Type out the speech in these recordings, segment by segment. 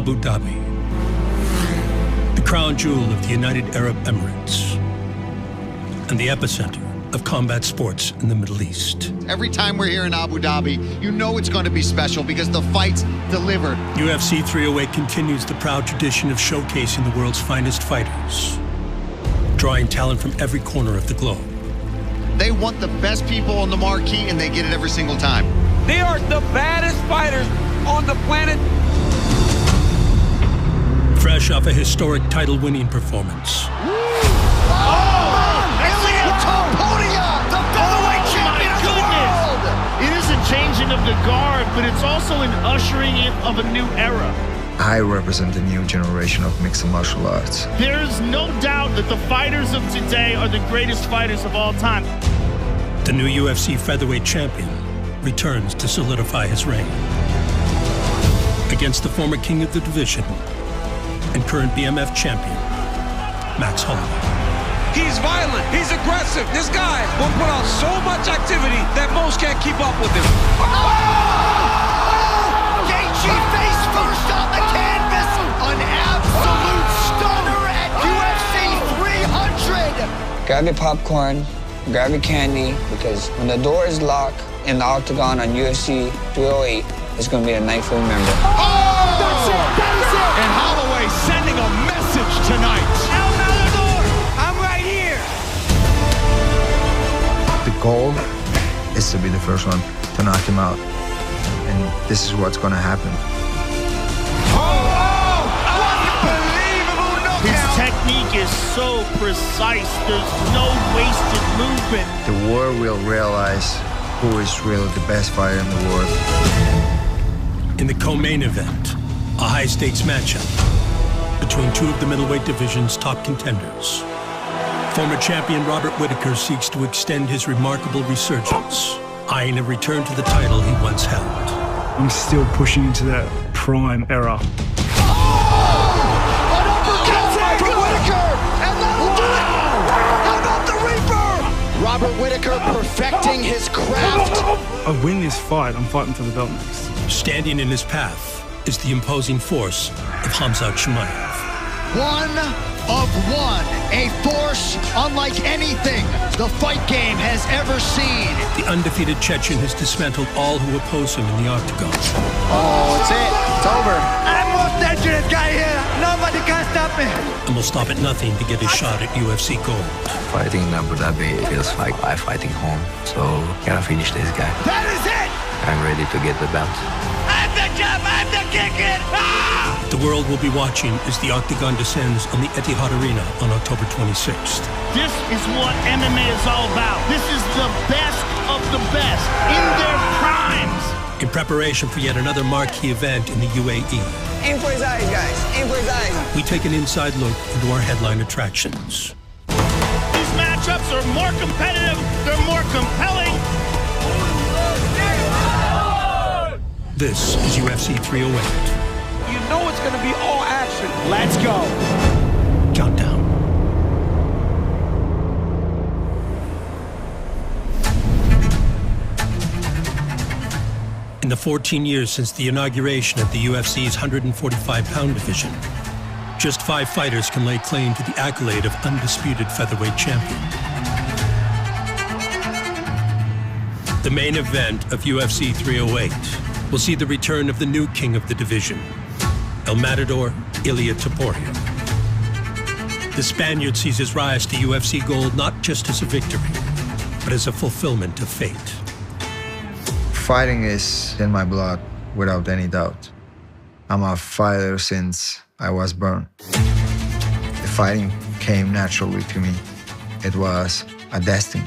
Abu Dhabi, the crown jewel of the United Arab Emirates, and the epicenter of combat sports in the Middle East. Every time we're here in Abu Dhabi, you know it's going to be special because the fights delivered. UFC 308 continues the proud tradition of showcasing the world's finest fighters, drawing talent from every corner of the globe. They want the best people on the marquee, and they get it every single time. They are the baddest fighters on the planet. Fresh off a historic title-winning performance. Changing of the guard, but it's also an ushering in of a new era. I represent a new generation of mixed martial arts. There's no doubt that the fighters of today are the greatest fighters of all time. The new UFC featherweight champion returns to solidify his reign against the former king of the division and current BMF champion, Max Holloway. He's violent. He's aggressive. This guy will put out so much activity that most can't keep up with him. Gaethje face first on the canvas. An absolute stunner at UFC 300. Grab your popcorn, grab your candy, because when the door is locked in the octagon on UFC 308, it's going to be a night for remember. That's it. That is it. And Holloway sending a message tonight. The goal is to be the first one to knock him out. And this is what's going to happen. Unbelievable knockout! His technique is so precise. There's no wasted movement. The world will realize who is really the best fighter in the world. In the co-main event, a high-stakes matchup between two of the middleweight division's top contenders. Former champion Robert Whittaker seeks to extend his remarkable resurgence, eyeing a return to the title he once held. I'm still pushing into that prime era. Robert Whittaker perfecting his craft. I win this fight, I'm fighting for the belt next. Standing in his path is the imposing force of Khamzat Chimaev. One of one, a force unlike anything the fight game has ever seen. The undefeated Chechen has dismantled all who oppose him in the octagon. Oh, it's it. It's over. I'm the most dangerous guy here. Nobody can stop me. And will stop at nothing to get his shot at UFC gold. Fighting in Abu Dhabi feels like I'm fighting home, so gotta finish this guy. That is it! I'm ready to get the belt. I'm the jump, I'm the kicking! Ah! The world will be watching as the octagon descends on the Etihad Arena on October 26th. This is what MMA is all about. This is the best of the best in their primes. In preparation for yet another marquee event in the UAE. Aim for his eyes, guys. Aim for his eyes. We take an inside look into our headline attractions. These matchups are more competitive. They're more compelling. This is UFC 308. You know it's going to be all action. Let's go. Countdown. In the 14 years since the inauguration of the UFC's 145-pound division, just 5 fighters can lay claim to the accolade of undisputed featherweight champion. The main event of UFC 308 will see the return of the new king of the division, El Matador Ilia Topuria. The Spaniard sees his rise to UFC gold not just as a victory, but as a fulfillment of fate. Fighting is in my blood, without any doubt. I'm a fighter since I was born. The fighting came naturally to me. It was a destiny.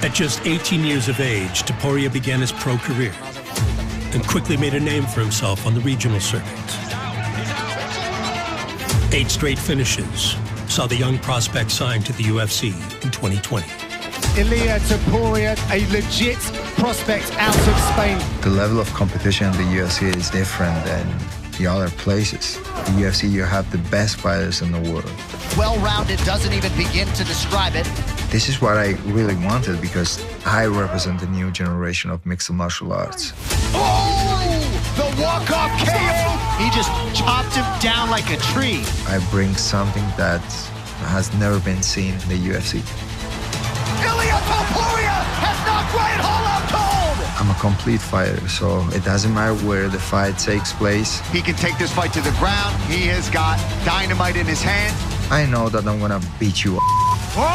At just 18 years of age, Topuria began his pro career and quickly made a name for himself on the regional circuit. 8 straight finishes saw the young prospect signed to the UFC in 2020. Ilia Topuria, a legit prospect out of Spain. The level of competition in the UFC is different than the other places. The UFC, you have the best fighters in the world. Well-rounded doesn't even begin to describe it. This is what I really wanted because I represent a new generation of mixed martial arts. Oh! The walk-off KO He just chopped him down like a tree. I bring something that has never been seen in the UFC. Ilia Topuria has knocked Ryan Hall out cold! I'm a complete fighter, so it doesn't matter where the fight takes place. He can take this fight to the ground. He has got dynamite in his hand. I know that I'm gonna beat you up. Whoa!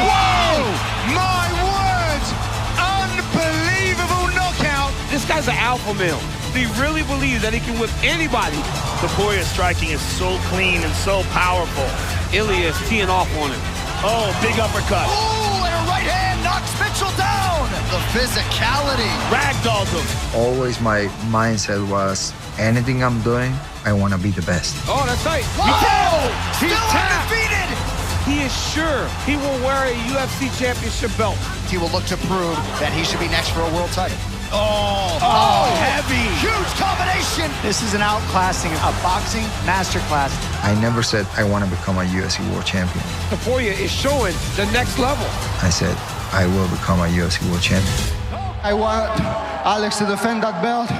Whoa! My words! Unbelievable knockout! This guy's an alpha male. He really believes that he can whip anybody. Topuria's striking is so clean and so powerful. Ilia is teeing off on him. Oh, big uppercut. Oh, and a right hand knocks Mitchell down. The physicality. Ragdolled him. Always my mindset was, anything I'm doing, I want to be the best. Oh, that's right. Whoa! He's Still tapped. undefeated. He is sure he will wear a UFC championship belt. He will look to prove that he should be next for a world title. Oh, heavy. Huge combination. This is an outclassing, a boxing masterclass. I never said I want to become a UFC world champion. Topuria is showing the next level. I said I will become a UFC world champion. I want Alex to defend that belt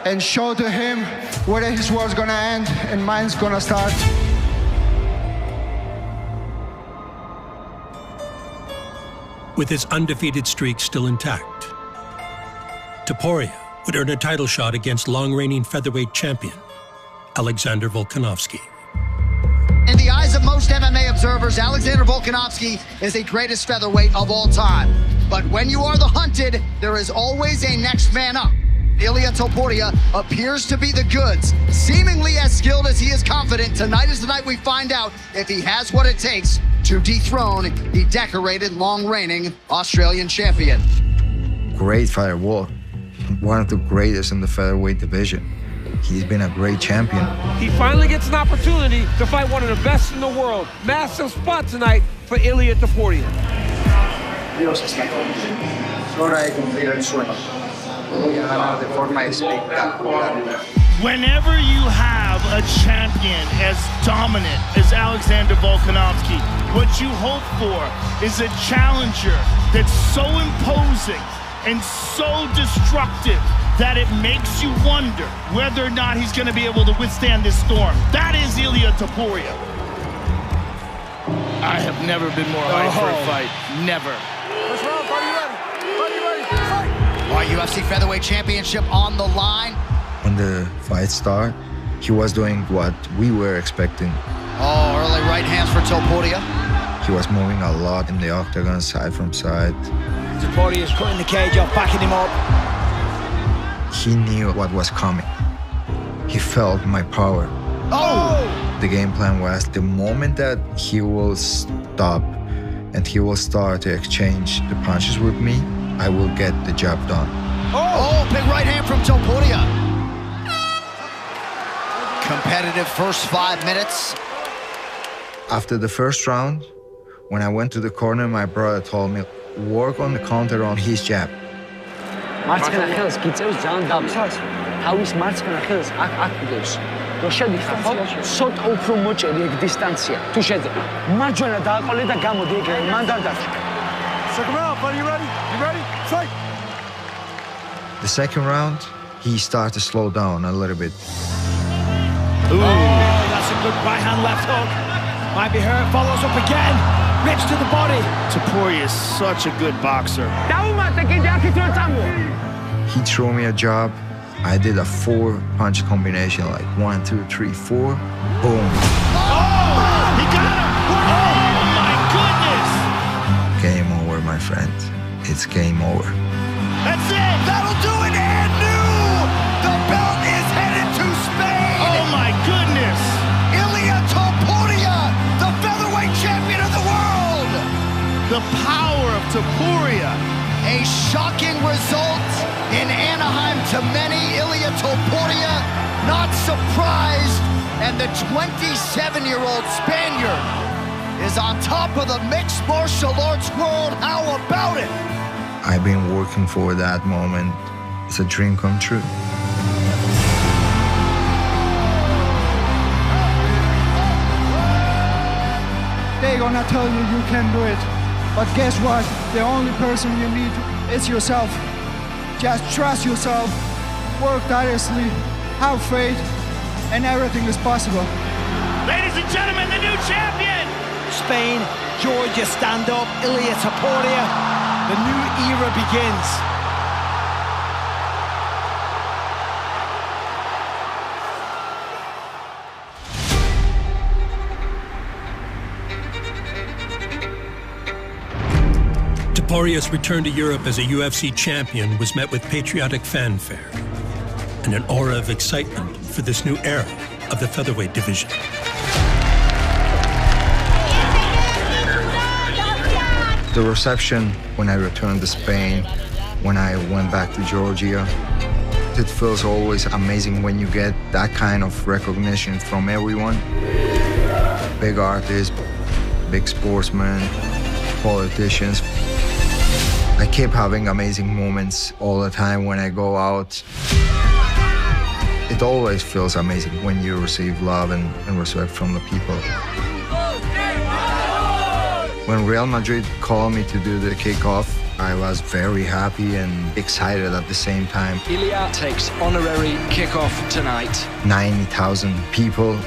and show to him where his war's gonna end and mine's gonna start. With his undefeated streak still intact, Topuria would earn a title shot against long-reigning featherweight champion Alexander Volkanovski. In the eyes of most MMA observers, Alexander Volkanovski is the greatest featherweight of all time. But when you are the hunted, there is always a next man up. Ilia Topuria appears to be the goods. Seemingly as skilled as he is confident, tonight is the night we find out if he has what it takes to dethrone the decorated, long-reigning Australian champion. Great fighter, one of the greatest in the featherweight division. He's been a great champion. He finally gets an opportunity to fight one of the best in the world. Massive spot tonight for Ilia Topuria. Dios está conmigo. Es hora de cumplir el sueño. Voy a ganar de forma espectacular. Whenever you have a champion as dominant as Alexander Volkanovski, what you hope for is a challenger that's so imposing and so destructive that it makes you wonder whether or not he's going to be able to withstand this storm. That is Ilia Topuria. I have never been more hyped for a fight. Never. First round, buddy, ready? Fight! Our UFC featherweight championship on the line. When the fight started, he was doing what we were expecting. Oh, early right hands for Topuria. He was moving a lot in the octagon, side from side. Topuria's cutting the cage off, backing him up. He knew what was coming. He felt my power. Oh! The game plan was the moment that he will stop and he will start to exchange the punches with me, I will get the job done. Oh, big right hand from Topuria. Competitive first 5 minutes. After the first round, when I went to the corner, my brother told me, work on the counter on his jab. მარცხენა ხელს გიწევს ძალიან დაბალ. თავის მარცხენა ხელს აქ გდევს. რო შედიხარ, ცოტა უფრო მოჭერი ეგ დისტანცია. თუ შეძებ, მარჯვენა დააყოლე და გამოდი ეგ მან დარდაჭი. Second round, buddy, you ready? You ready? Fight! The second round, he started to slow down a little bit. Ooh, that's a good right hand left hook. Might be hurt, follows up again. Rips to the body. Topuria is such a good boxer. He threw me a jab. I did a 4-punch combination, like 1, 2, 3, 4. Boom. Oh! He got him! Oh, my goodness! Game over, my friend. It's game over. That's it! That'll do it, and new! The belt is headed to Spain! Oh, my goodness! Ilia Topuria, the featherweight champion of the world! The power of Topuria. A shocking result in Anaheim to many. Ilia Topuria not surprised, and the 27-year-old Spaniard is on top of the mixed martial arts world. How about it? I've been working for that moment. It's a dream come true. They're gonna tell you you can do it. But guess what? The only person you need is yourself. Just trust yourself, work tirelessly, have faith, and everything is possible. Ladies and gentlemen, the new champion! Spain, Georgia, stand up. Ilia Topuria. The new era begins. Toporia's return to Europe as a UFC champion was met with patriotic fanfare and an aura of excitement for this new era of the featherweight division. The reception when I returned to Spain, when I went back to Georgia, it feels always amazing when you get that kind of recognition from everyone. Big artists, big sportsmen, politicians. I keep having amazing moments all the time when I go out. It always feels amazing when you receive love and respect from the people. When Real Madrid called me to do the kickoff, I was very happy and excited at the same time. Ilia takes honorary kickoff tonight. 90,000 people.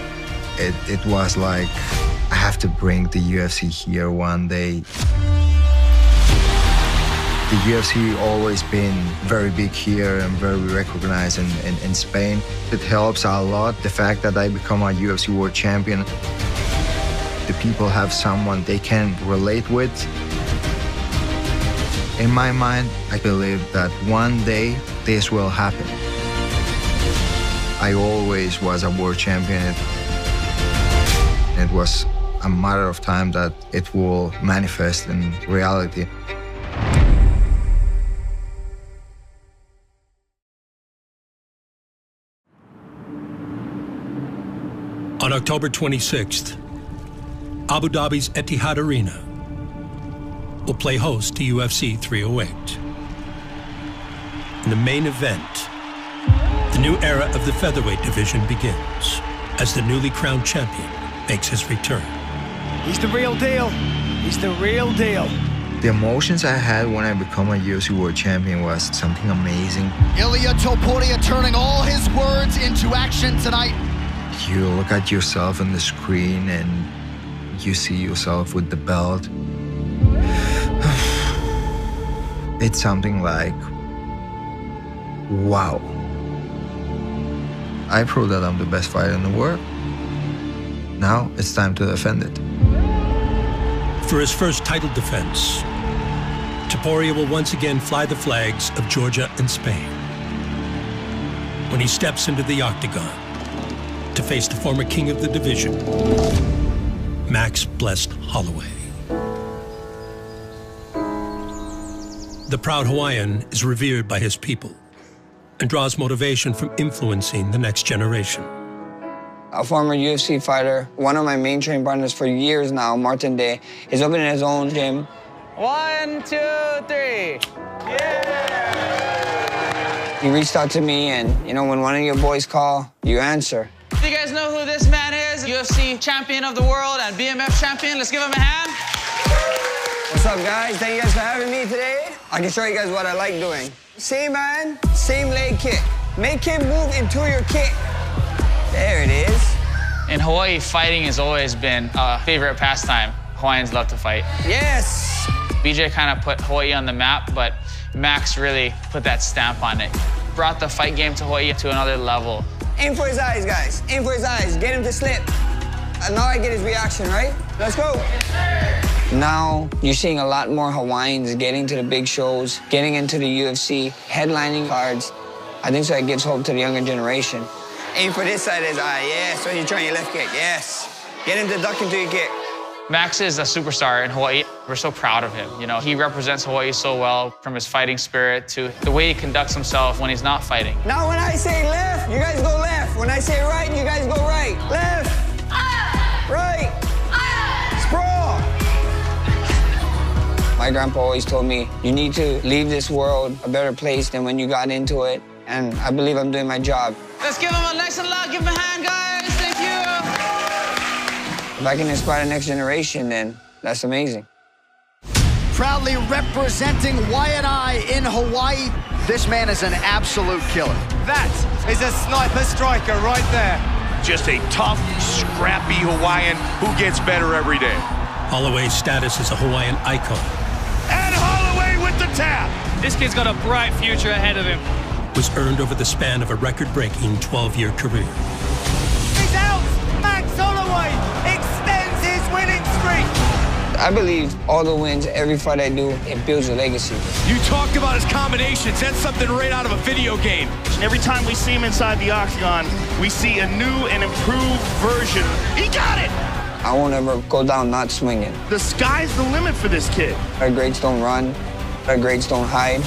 It was like, I have to bring the UFC here one day. The UFC always been very big here and very recognized in Spain. It helps a lot, the fact that I become a UFC World Champion. The people have someone they can relate with. In my mind, I believe that one day this will happen. I always was a world champion. It was a matter of time that it will manifest in reality. On October 26th, Abu Dhabi's Etihad Arena will play host to UFC 308. In the main event, the new era of the featherweight division begins as the newly crowned champion makes his return. He's the real deal. He's the real deal. The emotions I had when I became a UFC World Champion was something amazing. Ilia Topuria turning all his words into action tonight. You look at yourself on the screen and you see yourself with the belt. It's something like, wow. I proved that I'm the best fighter in the world. Now it's time to defend it. For his first title defense, Topuria will once again fly the flags of Georgia and Spain when he steps into the octagon to face the former king of the division, Max Blessed Holloway. The proud Hawaiian is revered by his people and draws motivation from influencing the next generation. A former UFC fighter, one of my main training partners for years now, Martin Day, is opening his own gym. 1, 2, 3. Yeah! He reached out to me and, when one of your boys call, you answer. Do you guys know who this man is? UFC champion of the world and BMF champion. Let's give him a hand. What's up, guys? Thank you guys for having me today. I can show you guys what I like doing. Same man, same leg kick. Make him move into your kick. There it is. In Hawaii, fighting has always been a favorite pastime. Hawaiians love to fight. Yes! BJ kind of put Hawaii on the map, but Max really put that stamp on it. Brought the fight game to Hawaii to another level. Aim for his eyes, guys. Aim for his eyes. Get him to slip. And now I get his reaction, right? Let's go. Now, you're seeing a lot more Hawaiians getting to the big shows, getting into the UFC, headlining cards. I think so it gives hope to the younger generation. Aim for this side of his eye, yes. When you're trying your left kick, yes. Get him to duck into your kick. Max is a superstar in Hawaii. We're so proud of him. He represents Hawaii so well, from his fighting spirit to the way he conducts himself when he's not fighting. Now, when I say left, you guys go left. When I say right, you guys go right. Left, right, sprawl. My grandpa always told me, you need to leave this world a better place than when you got into it. And I believe I'm doing my job. Let's give him a nice and loud, give him a hand, guys. Thank you. If I can inspire the next generation, then that's amazing. Proudly representing Waianae in Hawaii, this man is an absolute killer. That is a sniper striker right there. just a tough, scrappy Hawaiian who gets better every day. Holloway's status as a Hawaiian icon. And Holloway with the tap. This kid's got a bright future ahead of him. Was earned over the span of a record-breaking 12-year career. He's out! Max Holloway extends his winning streak! I believe all the wins, every fight I do, it builds a legacy. You talked about his combinations. That's something right out of a video game. Every time we see him inside the octagon, we see a new and improved version. He got it! I won't ever go down not swinging. The sky's the limit for this kid. Our greats don't run. Our greats don't hide.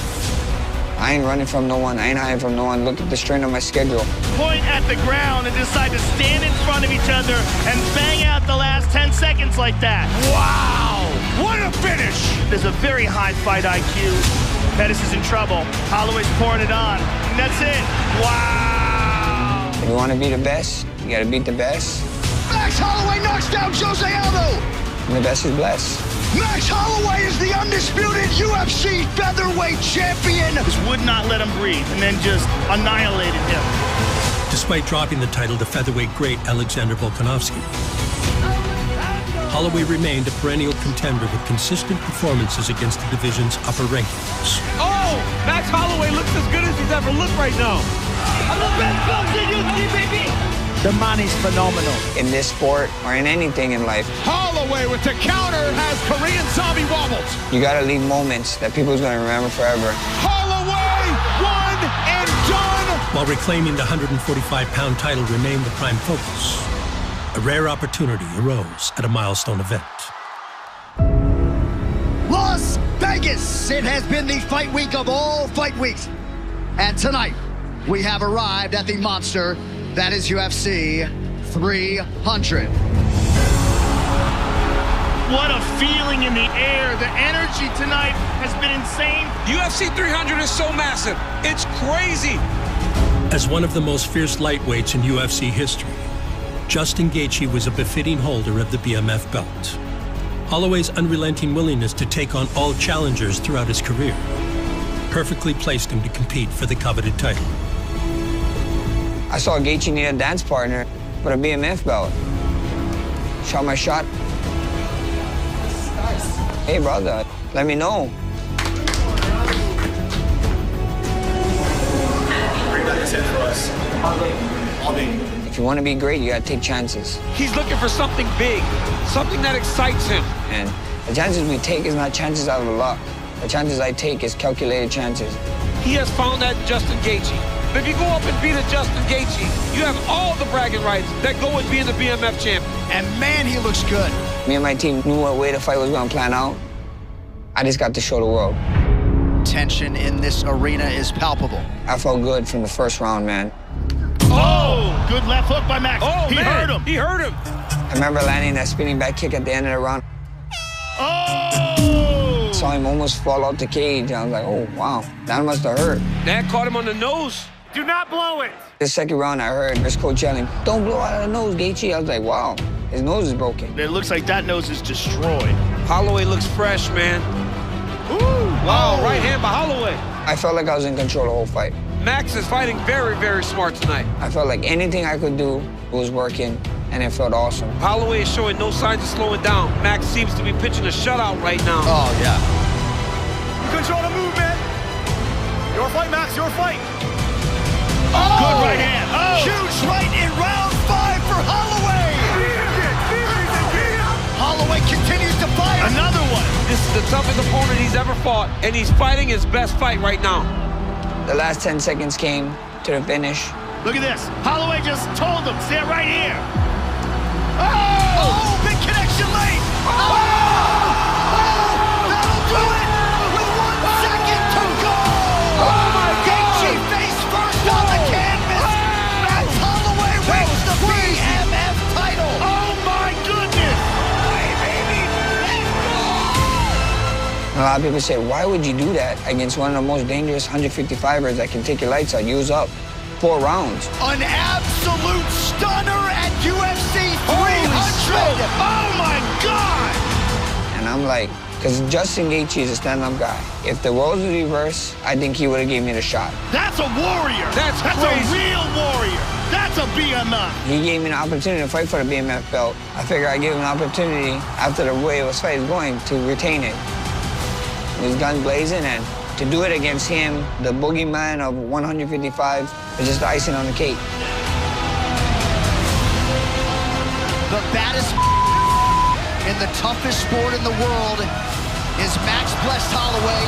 I ain't running from no one. I ain't hiding from no one. Look at the strain of my schedule. Point at the ground and decide to stand in front of each other and bang out the last 10 seconds like that. Wow! What a finish! There's a very high fight IQ. Pettis is in trouble. Holloway's pouring it on. And that's it. Wow! If you want to be the best, you got to beat the best. Max Holloway knocks down Jose Aldo. And the best is blessed. Max Holloway is the undisputed UFC featherweight champion. Just would not let him breathe and then just annihilated him. Despite dropping the title to featherweight great Alexander Volkanovski, Holloway remained a perennial contender with consistent performances against the division's upper rankings. Oh! Max Holloway looks as good as he's ever looked right now. I'm the best coach in UFC, baby! The man is phenomenal. In this sport or in anything in life, Holloway with the counter has Korean zombie wobbles. you got to leave moments that people's going to remember forever. Holloway, one and done. While reclaiming the 145-pound title remained the prime focus, a rare opportunity arose at a milestone event. Las Vegas! It has been the fight week of all fight weeks. And tonight, we have arrived at the monster that is UFC 300. What a feeling in the air. The energy tonight has been insane. UFC 300 is so massive. It's crazy. As one of the most fierce lightweights in UFC history, Justin Gaethje was a befitting holder of the BMF belt. Holloway's unrelenting willingness to take on all challengers throughout his career perfectly placed him to compete for the coveted title. I saw Gaethje need a dance partner with a BMF belt. Shot my shot. Hey, brother, let me know. Bring back the 10 for us. All day. If you want to be great, you got to take chances. He's looking for something big, something that excites him. And the chances we take is not chances out of luck. The chances I take is calculated chances. He has found that in Justin Gaethje. If you go up and beat a Justin Gaethje, you have all the bragging rights that go with being the BMF champion. And man, he looks good. Me and my team knew what way the fight was going to plan out. I just got to show the world. Tension in this arena is palpable. I felt good from the first round, man. Oh, good left hook by Max. Oh, he hurt him. He hurt him. I remember landing that spinning back kick at the end of the round. Oh! Saw him almost fall out the cage. I was like, oh, wow, that must have hurt. That caught him on the nose. Do not blow it. The second round, I heard his coach yelling, don't blow out of the nose, Gaethje. I was like, wow, his nose is broken. It looks like that nose is destroyed. Holloway looks fresh, man. Ooh! Wow, Oh. right hand by Holloway. I felt like I was in control the whole fight. Max is fighting very, very smart tonight. I felt like anything I could do was working, and it felt awesome. Holloway is showing no signs of slowing down. Max seems to be pitching a shutout right now. Oh, yeah. Control the movement. Your fight, Max, your fight. Oh! Good right hand. Oh! Huge right in round 5 for Holloway. Holloway continues to fire. Another one. This is the toughest opponent he's ever fought, and he's fighting his best fight right now. The last 10 seconds came to the finish. Look at this. Holloway just told him, stand right here. Oh, big connection late. Oh, that'll do it with 1 second to go. Oh, my Gaethje face first on the canvas. Max Holloway wins the BMF title. Oh, my goodness. A lot of people say, why would you do that against one of the most dangerous 155ers that can take your lights out? Use up 4 rounds. An absolute stunner at UFC 300. Oh, my God. And I'm like, Because Justin Gaethje is a stand-up guy. If the roles were reversed, I think he would have gave me the shot. That's a warrior. That's a real warrior. That's a BMF. He gave me an opportunity to fight for the BMF belt. I figured I'd give him an opportunity after the way his fight is going to retain it. His gun blazing, and to do it against him, the boogeyman of 155, is just the icing on the cake. The baddest in the toughest sport in the world is Max Blessed Holloway,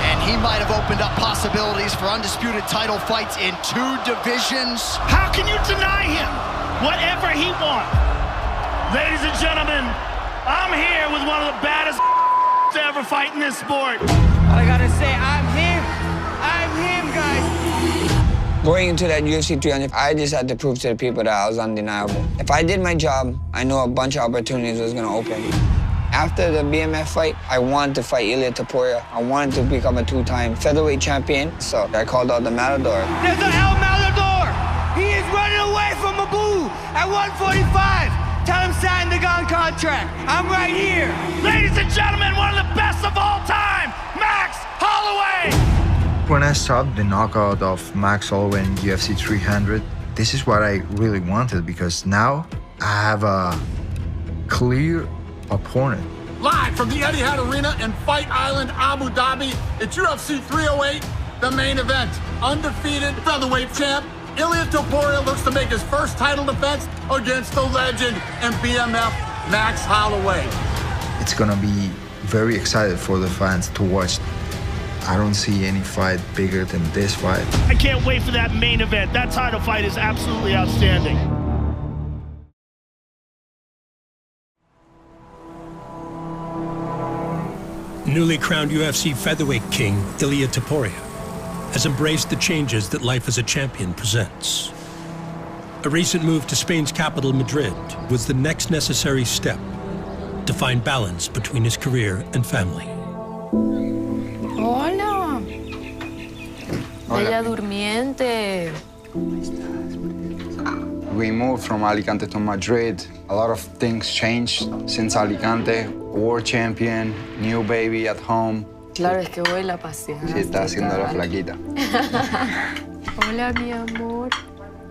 and he might have opened up possibilities for undisputed title fights in 2 divisions. How can you deny him whatever he wants? Ladies and gentlemen, I'm here with one of the baddest to ever fight in this sport. All I gotta say, I'm him, guys. Going into that UFC 300, I just had to prove to the people that I was undeniable. If I did my job, I knew a bunch of opportunities was gonna open. After the BMF fight, I wanted to fight Ilia Topuria. I wanted to become a 2-time featherweight champion, so I called out the Matador. There's an El Matador. He is running away from Abu at 145. Tell him sign the gun contract. I'm right here. Ladies and gentlemen, one of the best of all time, Max Holloway. When I saw the knockout of Max Holloway in UFC 300, this is what I really wanted, because now I have a clear opponent. Live from the Etihad Arena in Fight Island, Abu Dhabi, it's UFC 308, the main event. Undefeated featherweight champ, Ilia Topuria looks to make his first title defense against the legend and BMF Max Holloway. It's gonna be very excited for the fans to watch. I don't see any fight bigger than this fight. I can't wait for that main event. That title fight is absolutely outstanding. Newly crowned UFC featherweight king Ilia Topuria has embraced the changes that life as a champion presents. A recent move to Spain's capital, Madrid, was the next necessary step to find balance between his career and family. Hola. Bella durmiente. We moved from Alicante to Madrid. A lot of things changed since Alicante. World champion, new baby at home. Claro, es que hoy la paseaste. Sí, está haciendo la flaquita. Hola, mi amor.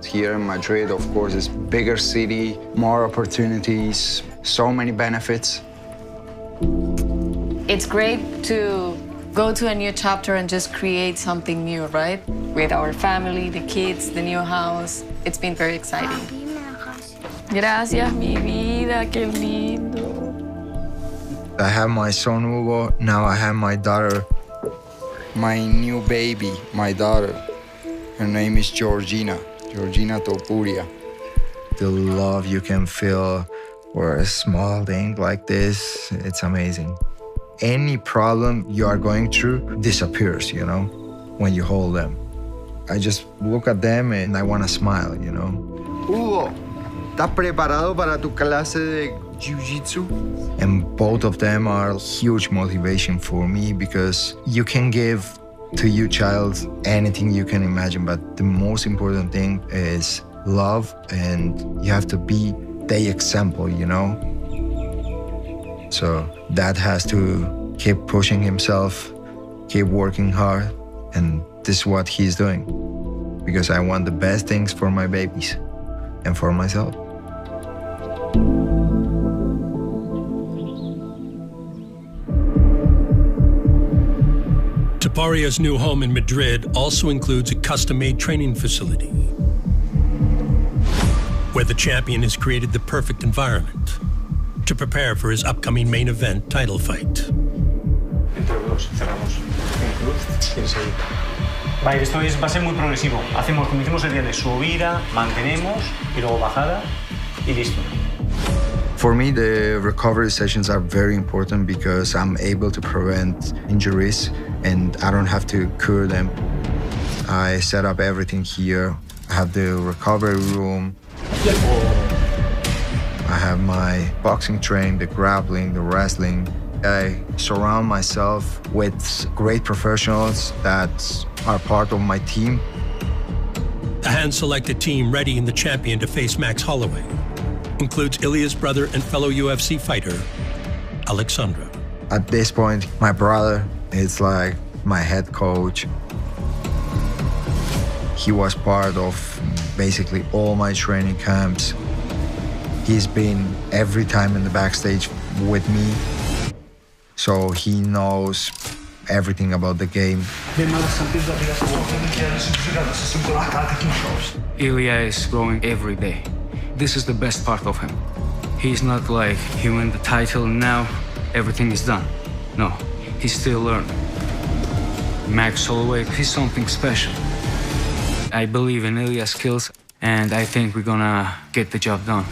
Here in Madrid, of course, it's bigger city, more opportunities, so many benefits. It's great to go to a new chapter and just create something new, right? With our family, the kids, the new house. It's been very exciting. Gracias, mi vida, qué lindo. I have my son Hugo, now I have my daughter. My new baby, my daughter. Her name is Georgina Topuria. The love you can feel for a small thing like this, it's amazing. Any problem you are going through disappears, you know, when you hold them. I just look at them and I want to smile, you know. Hugo, ¿estás preparado para tu clase de jiu-jitsu? And both of them are huge motivation for me, because you can give to your child anything you can imagine, but the most important thing is love, and you have to be the example, you know? So Dad has to keep pushing himself, keep working hard, and this is what he's doing, because I want the best things for my babies and for myself. Topuria's new home in Madrid also includes a custom-made training facility where the champion has created the perfect environment to prepare for his upcoming main event title fight. Vale, esto va a ser muy progresivo. Como hicimos el viernes, subida, mantenemos y luego bajada y listo. For me, the recovery sessions are very important because I'm able to prevent injuries and I don't have to cure them. I set up everything here. I have the recovery room. I have my boxing train, the grappling, the wrestling. I surround myself with great professionals that are part of my team. A hand-selected team readying the champion to face Max Holloway includes Ilia's brother and fellow UFC fighter, Alexandra. At this point, my brother is like my head coach. He was part of basically all my training camps. He's been every time in the backstage with me, so he knows everything about the game. Ilya is growing every day. This is the best part of him. He's not like he won the title and now everything is done. No, he's still learning. Max Holloway, he's something special. I believe in Ilya's skills, and I think we're gonna get the job done.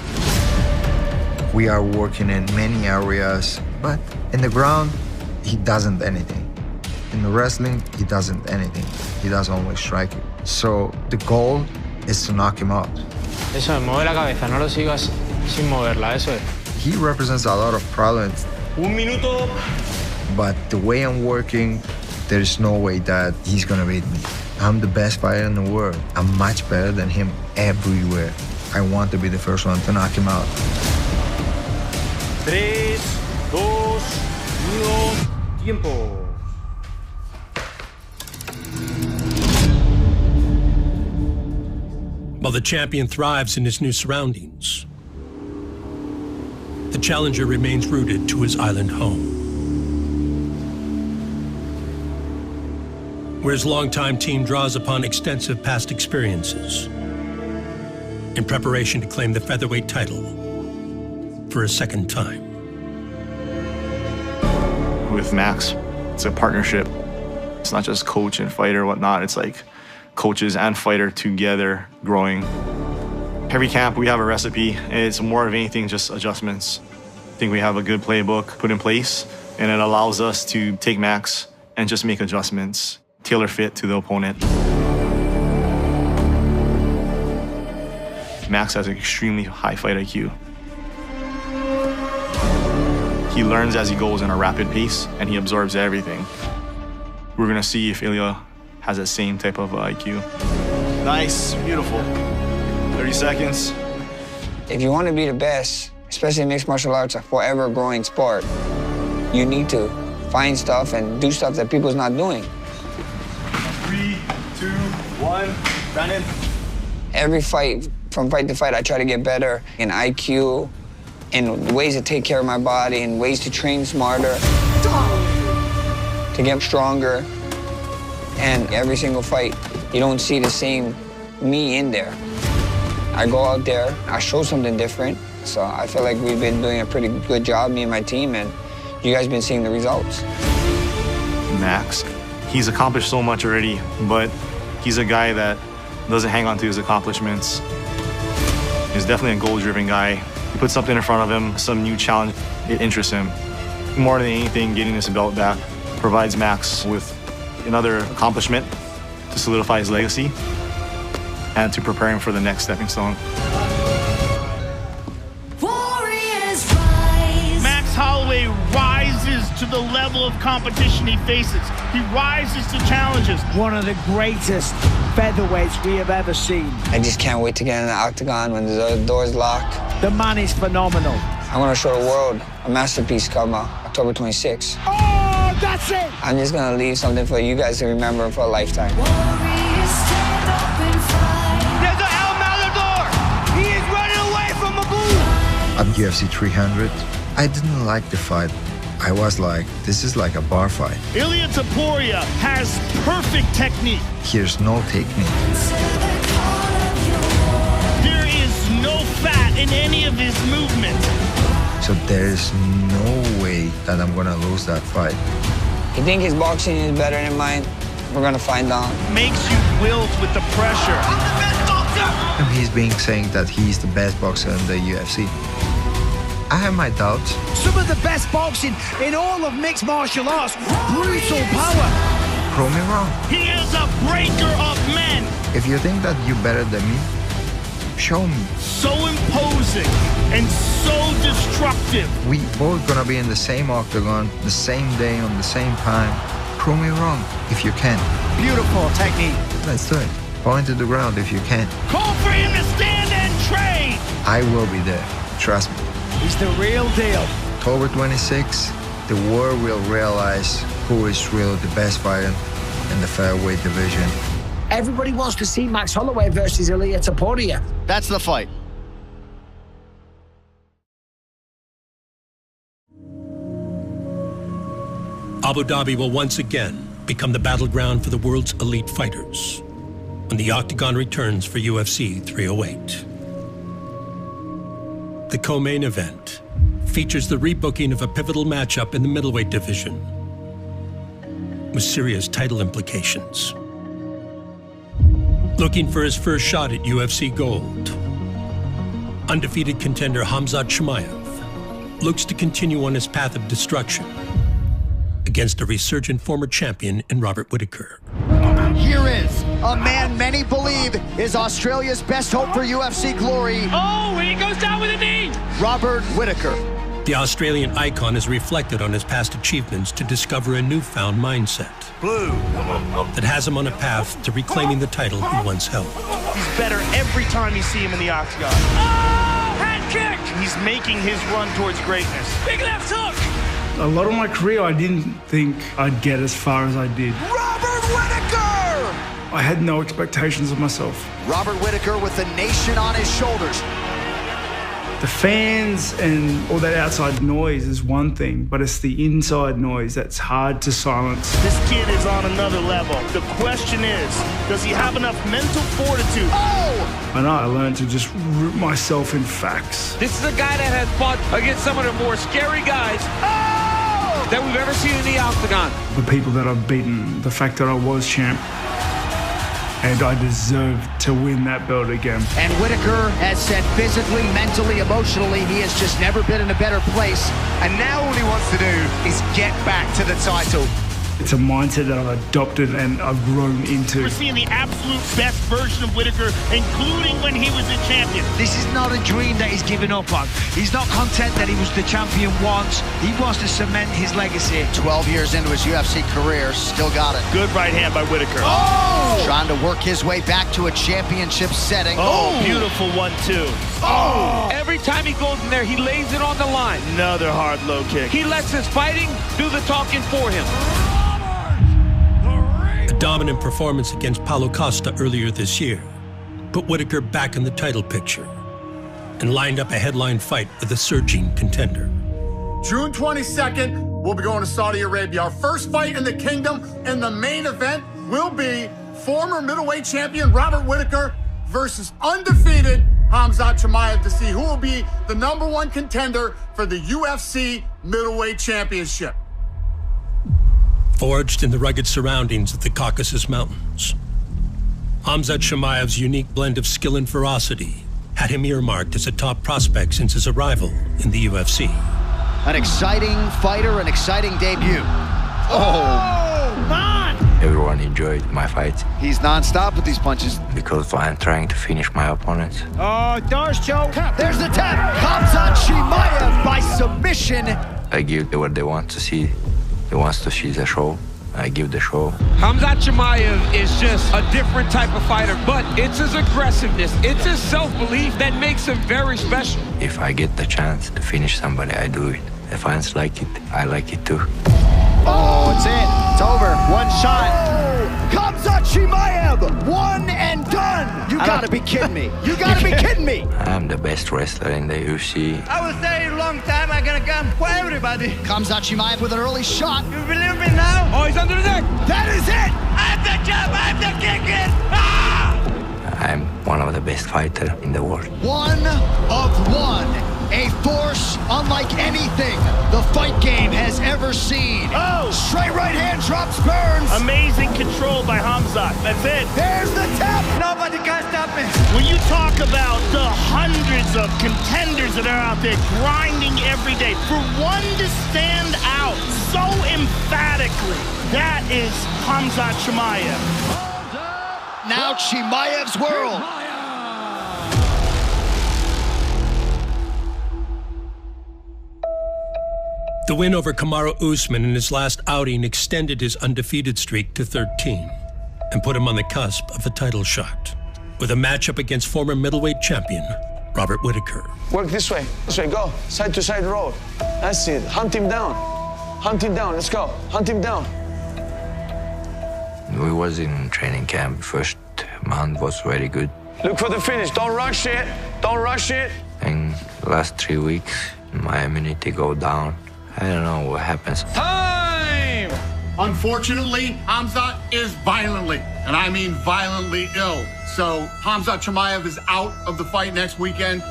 We are working in many areas, but in the ground, he doesn't anything. In the wrestling, he doesn't anything. He does only striking. So the goal is to knock him out. Eso, mueve la cabeza, no lo sigas sin moverla, eso es. He represents a lot of problems. Un minuto. But the way I'm working, there's no way that he's gonna beat me. I'm the best fighter in the world. I'm much better than him everywhere. I want to be the first one to knock him out. 3, 2, 1, tiempo. While the champion thrives in his new surroundings, the challenger remains rooted to his island home, where his longtime team draws upon extensive past experiences in preparation to claim the featherweight title for a second time. With Max, it's a partnership. It's not just coach and fighter or whatnot. It's like coaches and fighter together growing. Every camp we have a recipe, and it's more of anything just adjustments. I think we have a good playbook put in place, and it allows us to take Max and just make adjustments, tailor fit to the opponent. Max has an extremely high fight IQ. He learns as he goes in a rapid pace, and he absorbs everything. We're gonna see if Ilya has that same type of IQ. Nice, beautiful. 30 seconds. If you want to be the best, especially in mixed martial arts, a forever growing sport, you need to find stuff and do stuff that people's not doing. 3, 2, 1, Brandon. Every fight, from fight to fight, I try to get better in IQ, in ways to take care of my body, in ways to train smarter, to get stronger. And every single fight, you don't see the same me in there. I go out there, I show something different. So I feel like we've been doing a pretty good job, me and my team, and you guys been seeing the results. Max, he's accomplished so much already, but he's a guy that doesn't hang on to his accomplishments. He's definitely a goal-driven guy. You put something in front of him, some new challenge, it interests him. More than anything, getting this belt back provides Max with another accomplishment to solidify his legacy and to prepare him for the next stepping stone. Max Holloway rises to the level of competition he faces. He rises to challenges. One of the greatest featherweights we have ever seen. I just can't wait to get in the octagon when the door's locked. The man is phenomenal. I want to show the world a masterpiece come October 26th. Oh, that's it! I'm just going to leave something for you guys to remember for a lifetime. There's a El Matador! He is running away from Abu! At UFC 300, I didn't like the fight. I was like, this is like a bar fight. Ilya Topuria has perfect technique. Here's no technique. There is no fat in any of his movement. So there's no way that I'm gonna lose that fight. You think his boxing is better than mine? We're gonna find out. Makes you wilt with the pressure. I'm the best boxer! And he's being saying that he's the best boxer in the UFC. I have my doubts. Some of the best boxing in all of mixed martial arts. Brutal power. Prove me wrong. He is a breaker of men. If you think that you're better than me, show me. So imposing and so destructive. We both gonna be in the same octagon, the same day, on the same time. Prove me wrong if you can. Beautiful technique. Let's do it. Point to the ground if you can. Call for him to stand and train. I will be there. Trust me. He's the real deal. October 26th, the world will realize who is really the best fighter in the featherweight division. Everybody wants to see Max Holloway versus Ilia Topuria. That's the fight. Abu Dhabi will once again become the battleground for the world's elite fighters when the Octagon returns for UFC 308. The co-main event features the rebooking of a pivotal matchup in the middleweight division with serious title implications. Looking for his first shot at UFC gold, undefeated contender Khamzat Chimaev looks to continue on his path of destruction against a resurgent former champion in Robert Whittaker. Here is a man many believe is Australia's best hope for UFC glory. Oh, he goes down with a knee! Robert Whittaker. The Australian icon has reflected on his past achievements to discover a newfound mindset. Blue. That has him on a path to reclaiming the title he once held. He's better every time you see him in the octagon. Oh, head kick! He's making his run towards greatness. Big left hook! A lot of my career, I didn't think I'd get as far as I did. Robert Whittaker! I had no expectations of myself. Robert Whittaker with the nation on his shoulders. The fans and all that outside noise is one thing, but it's the inside noise that's hard to silence. This kid is on another level. The question is, does he have enough mental fortitude? Oh! I know I learned to just root myself in facts. This is a guy that has fought against some of the more scary guys that we've ever seen in the octagon. The people that I've beaten, the fact that I was champ, and I deserve to win that belt again. And Whittaker has said physically, mentally, emotionally, he has just never been in a better place. And now all he wants to do is get back to the title. It's a mindset that I've adopted and I've grown into. We're seeing the absolute best version of Whittaker, including when he was the champion. This is not a dream that he's given up on. He's not content that he was the champion once. He wants to cement his legacy. 12 years into his UFC career, still got it. Good right hand by Whittaker. Oh! Trying to work his way back to a championship setting. Oh, beautiful 1-2. Oh! Every time he goes in there, he lays it on the line. Another hard low kick. He lets his fighting do the talking for him. A dominant performance against Paulo Costa earlier this year put Whittaker back in the title picture and lined up a headline fight with a surging contender. June 22nd, we'll be going to Saudi Arabia. Our first fight in the kingdom, and the main event will be former middleweight champion Robert Whittaker versus undefeated Khamzat Chimaev to see who will be the #1 contender for the UFC middleweight championship. Forged in the rugged surroundings of the Caucasus Mountains, Khamzat Chimaev's unique blend of skill and ferocity had him earmarked as a top prospect since his arrival in the UFC. An exciting fighter, an exciting debut. Oh, man! Everyone enjoyed my fight. He's non-stop with these punches. Because I'm trying to finish my opponent. Oh, doors, Joe. There's the tap. Khamzat Chimaev by submission. I give what they want to see. He wants to see the show. I give the show. Khamzat Chimaev is just a different type of fighter, but it's his aggressiveness, it's his self-belief that makes him very special. If I get the chance to finish somebody, I do it. The fans like it, I like it too. Oh, it's it. It's over. One shot. Khamzat Chimaev, one and done. You gotta be kidding me. You gotta be kidding me. I'm the best wrestler in the UFC. I will say a long time I'm gonna come for everybody. Khamzat Chimaev with an early shot. You believe me now? Oh, he's under the neck. That is it. I have the jump, I have the kick it. Ah! I'm one of the best fighters in the world. One of one. A force unlike anything the fight game has ever seen. Oh! Straight right hand drops Burns. Amazing control by Khamzat. That's it. There's the tap. Nobody can stop me. When you talk about the hundreds of contenders that are out there grinding every day, for one to stand out so emphatically, that is Khamzat Chimaev. Now Chimaev's world. The win over Kamaru Usman in his last outing extended his undefeated streak to 13 and put him on the cusp of a title shot with a matchup against former middleweight champion Robert Whittaker. Work this way, go. Side to side roll. That's it, hunt him down. Hunt him down. Let's go. Hunt him down. We was in training camp. First month was very good. Look for the finish. Don't rush it. Don't rush it. And last 3 weeks, my immunity go down. I don't know what happens. Time! Unfortunately, Khamzat is violently, and I mean violently ill. So Khamzat Chimaev is out of the fight next weekend.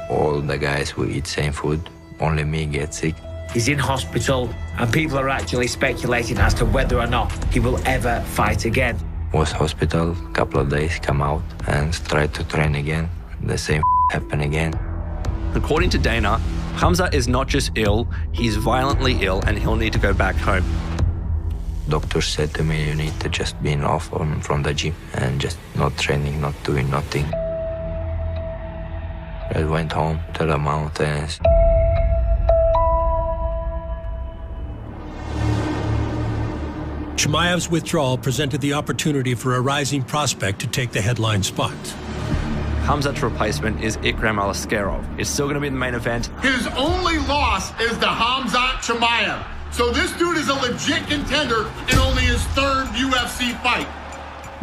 All the guys will eat same food. Only me get sick. He's in hospital, and people are actually speculating as to whether or not he will ever fight again. Was hospital, couple of days, come out and try to train again. The same happen again. According to Dana, Khamzat is not just ill, he's violently ill and he'll need to go back home. Doctor said to me, you need to just be off from the gym and just not training, not doing nothing. I went home to the mountains. Chimaev's withdrawal presented the opportunity for a rising prospect to take the headline spot. Khamzat's replacement is Ikram Alaskarov. It's still going to be in the main event. His only loss is to Khamzat Chimaev. So this dude is a legit contender in only his third UFC fight.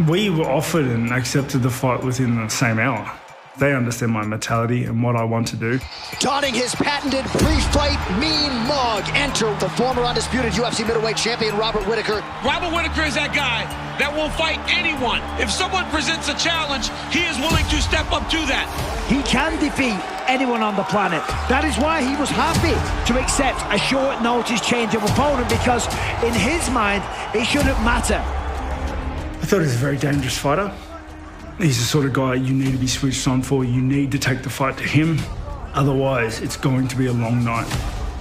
We were offered and accepted the fight within the same hour. They understand my mentality and what I want to do. Donning his patented pre-fight mean mug, enter the former undisputed UFC middleweight champion Robert Whittaker. Robert Whittaker is that guy that will fight anyone. If someone presents a challenge, he is willing to step up to that. He can defeat anyone on the planet. That is why he was happy to accept a short notice change of opponent, because in his mind, it shouldn't matter. I thought he was a very dangerous fighter. He's the sort of guy you need to be switched on for. You need to take the fight to him. Otherwise, it's going to be a long night.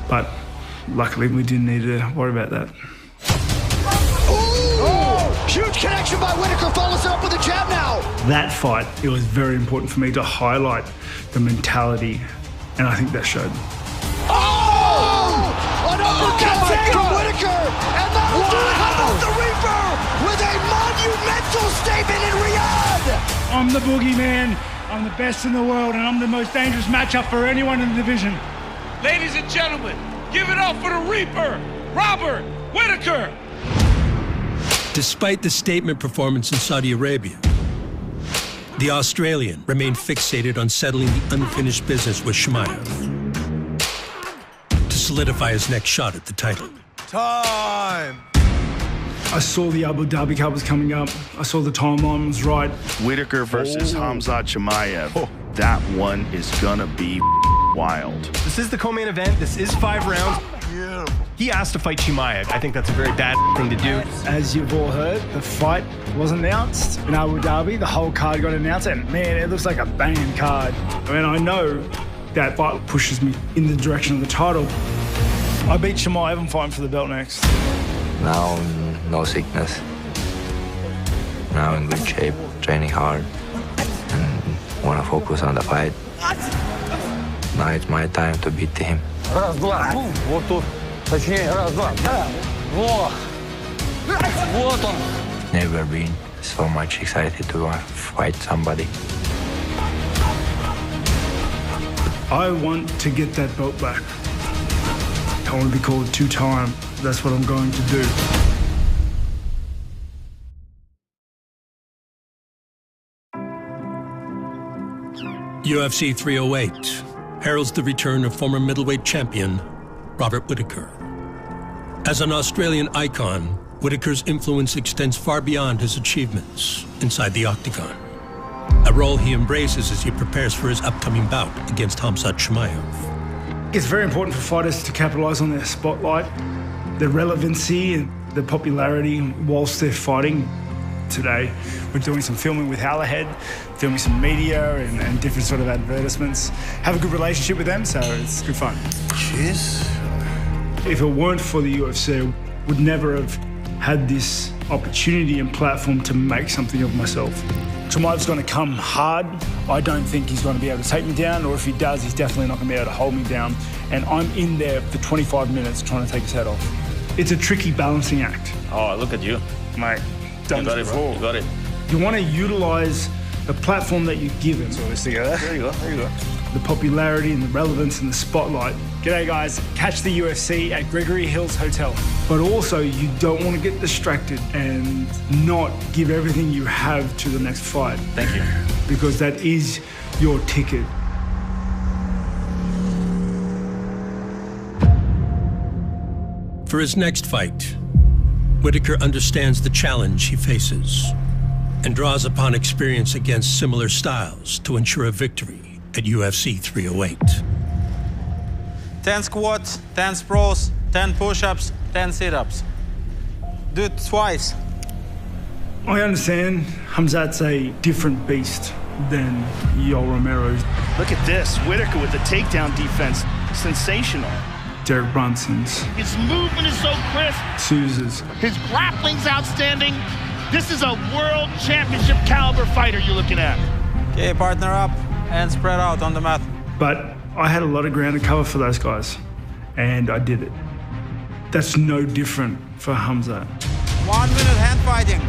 But luckily, we didn't need to worry about that. Ooh! Huge connection by Whittaker. Follows it up with a jab now. That fight, it was very important for me to highlight the mentality, and I think that showed. Oh! An uppercut from Whittaker! And that'll do it. How about the Reaper with a monumental statement in Riyadh? I'm the boogeyman. I'm the best in the world, and I'm the most dangerous matchup for anyone in the division. Ladies and gentlemen, give it up for the Reaper, Robert Whittaker. Despite the statement performance in Saudi Arabia, the Australian remained fixated on settling the unfinished business with Chimaev to solidify his next shot at the title. Time! I saw the Abu Dhabi Cup was coming up. I saw the timeline was right. Whittaker versus Khamzat Chimaev. That one is gonna be wild. This is the co-main event. This is 5 rounds. He asked to fight Chimaev. I think that's a very bad thing to do. As you've all heard, the fight was announced in Abu Dhabi. The whole card got announced, and man, it looks like a banging card. I mean, I know that fight pushes me in the direction of the title. I beat Chimaev. I'm fighting for the belt next. Now, no sickness. Now in good shape, training hard, and want to focus on the fight. Now it's my time to beat him. Раз, два. Вот тут. Точнее, раз, два. Да. Во. Вот он. Never been so much excited to fight somebody. I want to get that belt back. I want to be called 2-time. That's what I'm going to do. UFC 308 heralds the return of former middleweight champion Robert Whittaker. As an Australian icon, Whittaker's influence extends far beyond his achievements inside the octagon, a role he embraces as he prepares for his upcoming bout against Khamzat Chimaev. It's very important for fighters to capitalize on their spotlight, their relevancy and their popularity whilst they're fighting. Today, we're doing some filming with Halahead, filming some media and different sort of advertisements. Have a good relationship with them, so it's good fun. Cheers. If it weren't for the UFC, I would never have had this opportunity and platform to make something of myself. Chimaev's going to come hard. I don't think he's going to be able to take me down, or if he does, he's definitely not going to be able to hold me down. And I'm in there for 25 minutes trying to take his head off. It's a tricky balancing act. Oh, look at you. Mate, you got it, bro. You got it. You want to utilize the platform that you're given. So this together. There you go. There you go. The popularity and the relevance and the spotlight G'day guys, catch the UFC at Gregory Hills Hotel. But also you don't want to get distracted and not give everything you have to the next fight. Thank you. Because that is your ticket. For his next fight, Whitaker understands the challenge he faces and draws upon experience against similar styles to ensure a victory at UFC 308. 10 squats, 10 sprawls, 10 push-ups, 10 sit-ups. Do it twice. I understand Khamzat's a different beast than Yoel Romero. Look at this, Whitaker with the takedown defense, sensational. Derek Brunson's. His movement is so crisp. Sousa's. His grappling's outstanding. This is a world championship caliber fighter you're looking at. Okay, partner up and spread out on the mat. But I had a lot of ground to cover for those guys, and I did it. That's no different for Khamzat. 1 minute hand fighting.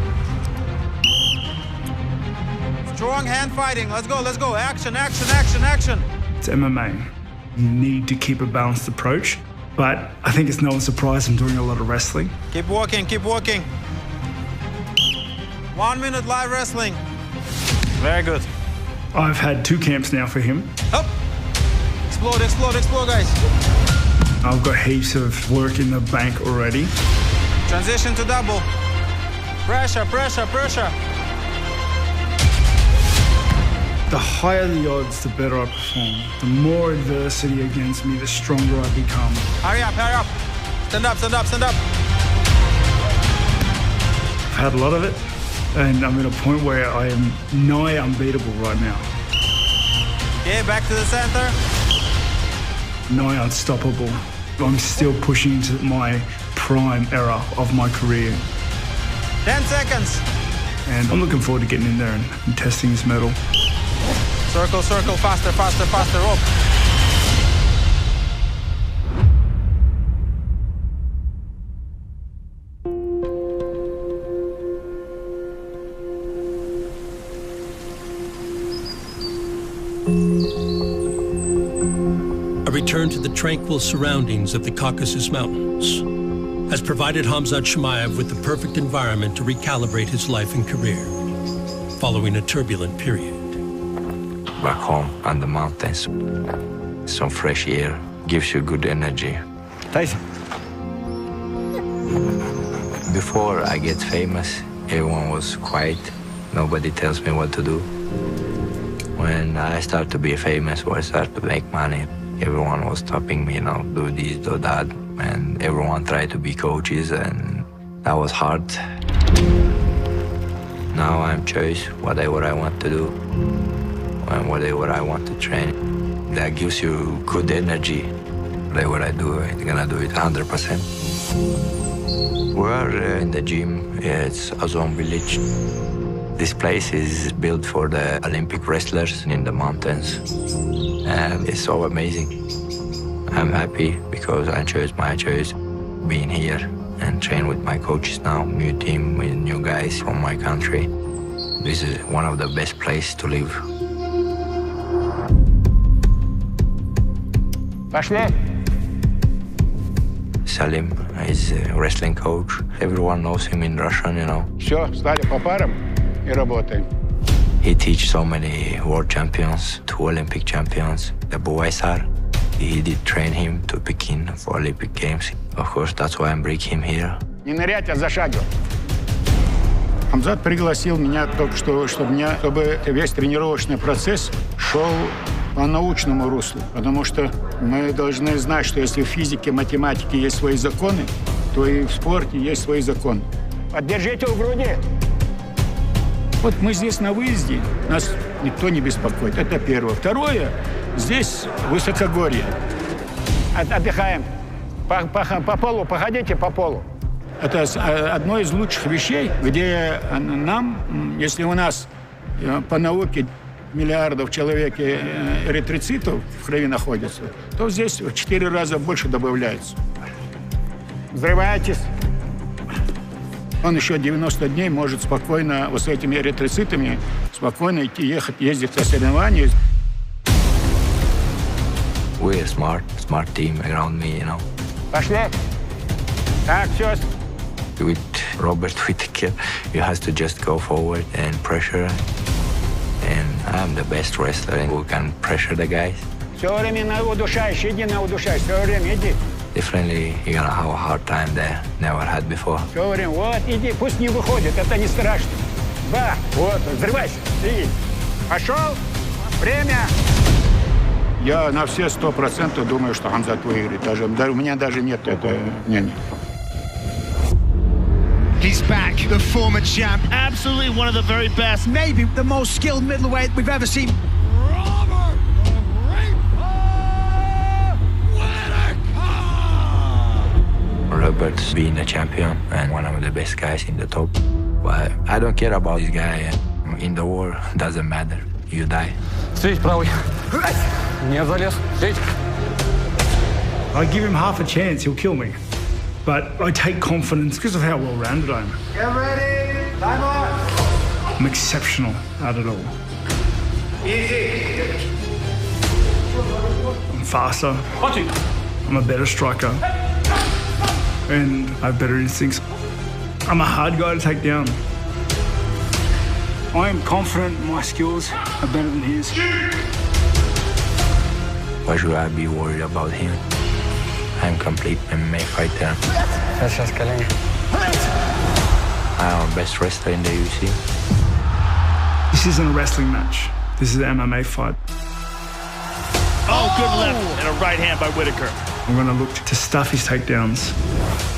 Strong hand fighting. Let's go, let's go. Action, action, action, action. It's MMA. You need to keep a balanced approach, but I think it's no surprise I'm doing a lot of wrestling. Keep walking, keep walking. 1 minute live wrestling. Very good. I've had 2 camps now for him. Up. Explode, explode, explode, guys. I've got heaps of work in the bank already. Transition to double. Pressure, pressure, pressure. The higher the odds, the better I perform. The more adversity against me, the stronger I become. Hurry up, hurry up. Stand up, stand up, stand up. I've had a lot of it, and I'm at a point where I am nigh unbeatable right now. Okay, back to the center. Nigh unstoppable. I'm still pushing into my prime era of my career. 10 seconds. And I'm looking forward to getting in there and testing this medal. Circle, circle, faster, faster, faster, up. A return to the tranquil surroundings of the Caucasus Mountains has provided Khamzat Chimaev with the perfect environment to recalibrate his life and career following a turbulent period. Back home on the mountains, some fresh air gives you good energy. Tyson. Before I get famous, everyone was quiet. Nobody tells me what to do. When I start to be famous or I start to make money, everyone was stopping me, do this, do that. And everyone tried to be coaches, and that was hard. Now I'm choice whatever I want to do and whatever I want to train. That gives you good energy. Whatever I do, I'm gonna do it 100%. We're in the gym. It's Azon Village. This place is built for the Olympic wrestlers in the mountains. And it's so amazing. I'm happy because I chose my choice, being here and train with my coaches now, new team with new guys from my country. This is one of the best places to live. Salim is a wrestling coach. Everyone knows him in Russian, Все, стали по парам и работаем. He teaches so many world champions, 2 Olympic champions. The Buwaisar, he did train him to Pekin for Olympic Games. Of course, that's why I bring him here. Не нырять, а зашагивать. Кhamzat пригласил меня только что, чтобы весь тренировочный процесс шел по научному руслу. Потому что мы должны знать, что если в физике, математике есть свои законы, то и в спорте есть свои законы. Поддержите у груди. Вот мы здесь на выезде, нас никто не беспокоит. Это первое. Второе, здесь высокогорье. Отдыхаем. По полу, походите по полу. Это одно из лучших вещей, где нам, если у нас по науке миллиардов человек эритроцитов в крови находится, то здесь в 4 раза больше добавляется. Взрывайтесь. Он еще 90 дней может спокойно, вот с этими эритроцитами, спокойно идти, ездить на соревнования. We're a smart team around me, you know. Пошли. Так, все. With Robert Whittaker, you have to just go forward and pressure. And I'm the best wrestler who can pressure the guys. Все время на удушаешь, иди на удушаешь, все время иди. Definitely, you're gonna have a hard time there. Never had before. Все время, вот, иди, пусть не выходит, это не страшно. Да, вот, взрывайся, иди. Пошел, время. Я на все 100% думаю, что Хамзат выиграет. Даже, у меня даже нет этого мнения. He's back, the former champ. Absolutely one of the very best. Maybe the most skilled middleweight we've ever seen. Robert's been a champion and one of the best guys in the top. But I don't care about this guy. In the war, doesn't matter. You die. Сидеть правый. Не залез. Сидеть. I give him half a chance, he'll kill me. But I take confidence because of how well-rounded I am. Get ready. Time on. I'm exceptional at it all. Easy. I'm faster. I'm a better striker. And I have better instincts. I'm a hard guy to take down. I am confident my skills are better than his. Why should I be worried about him? I'm a complete MMA fighter. I'm the best wrestler in the UFC. This isn't a wrestling match. This is an MMA fight. Oh, good left and a right hand by Whittaker. I'm going to look to stuff his takedowns,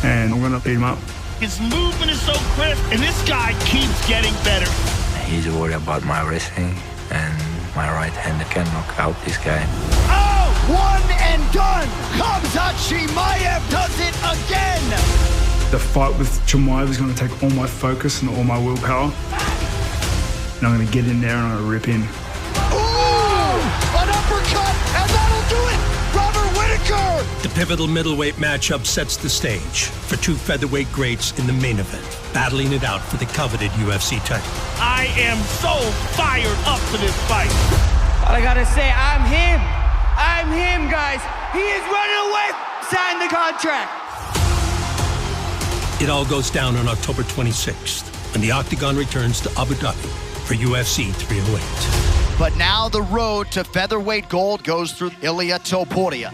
and I'm going to beat him up. His movement is so crisp, and this guy keeps getting better. He's worried about my wrestling, and my right hand can knock out this guy. Oh, one and done. Khamzat Chimaev does it again. The fight with Chimaev is going to take all my focus and all my willpower. And I'm going to get in there and I'm going to rip in. Ooh, an uppercut, and that'll do it. Robert Whittaker. The pivotal middleweight matchup sets the stage for two featherweight greats in the main event, battling it out for the coveted UFC title. I am so fired up for this fight. All I gotta say, I'm him. I'm him, guys. He is running away. Sign the contract. It all goes down on October 26th, when the Octagon returns to Abu Dhabi for UFC 308. But now the road to featherweight gold goes through Ilia Topuria.